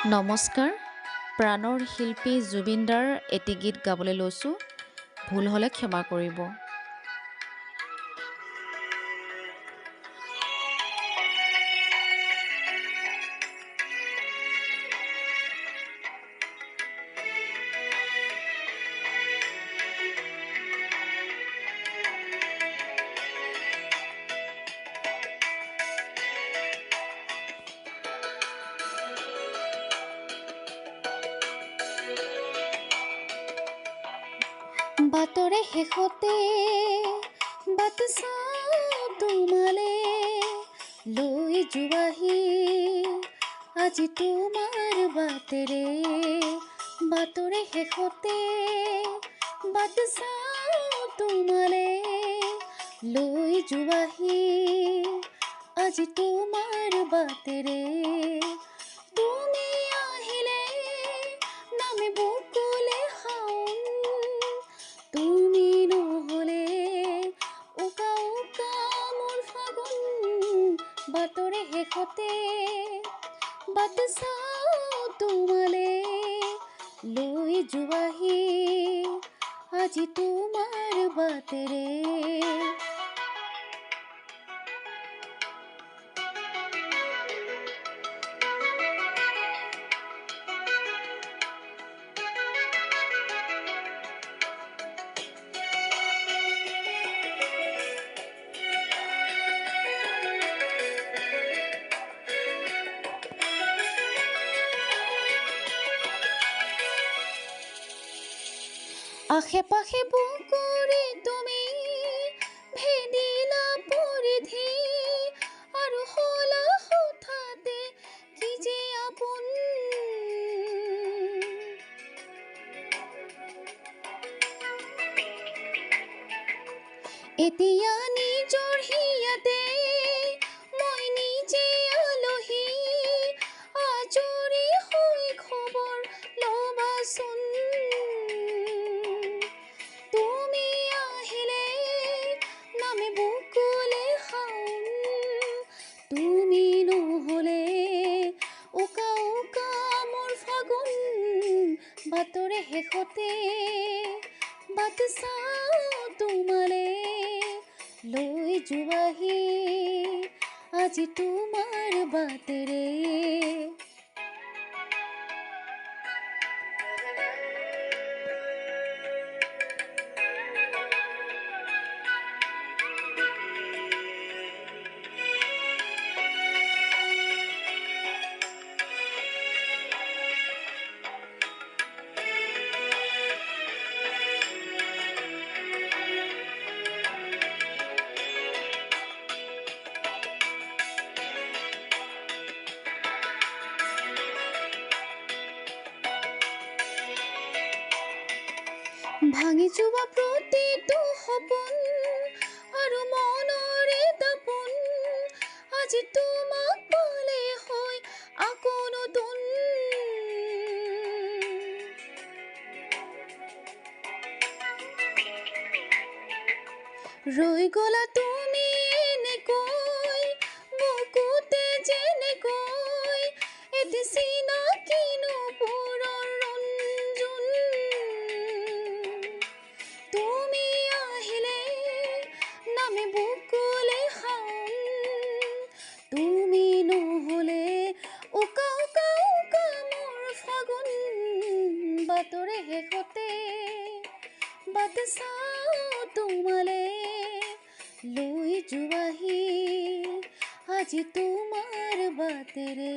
নমস্কাৰ, প্ৰাণৰ শিল্পী জুবিন দাৰ এটি গীত গাবলৈ লৈছোঁ। ভুল হ'লে ক্ষমা কৰিব। বাটৰে শেষতে বাট চাওঁ তোমালে লৈ যোৱাহি আজি তোমাৰ বাটেৰে। বাটৰে শেষতে বাট চাওঁ তোমালে লৈ যোৱাহি আজি তোমাৰ বাটেৰে। তুমি আহিলে নামে বুকুলে শাওন, তুমি নহ'লে উকা উকা মোৰ ফাগুন। বাটৰে শেষতে বাট চাওঁ তোমালে লৈ যোৱাহি আজি তোমাৰ বাটেৰে। আশে পাশে বুকুৰি তুমি ভেদিলা পৰিধি আৰু হলা হঠাতে কি যে আপোন। এতিয়া নিজৰ হিয়াতে মই নিজে আলহী, আজৰি হৈ খবৰ ল'বাচোন। তুমি আহিলে নামে বুকুলে শাওন, তুমি নহ'লে উকা উকা মোৰ ফাগুন। বাটৰে শেষতে বাট চাওঁ তোমালে লৈ যোৱাহি আজি তোমাৰ বাটেৰে। ভাঙি যোৱা প্ৰতিটো সপোন আৰু মনৰে দাপোন আজি তোমাক পালে হয় আকৌ নতুন। ৰৈ গলা তুমি এনেকৈ বুকুতে যেনেকৈ এটি চিনাকি নপুৰৰ ৰঞ্জুন। তুমি আহিলে নামে বুকুলে শাওন, তুমি নহ'লে উকা উকা উকা মোৰ ফাগুন। বাটৰে শেষতে বাট চাওঁ তোমালে লৈ যোৱাহি আজি তোমাৰ বাটেৰে।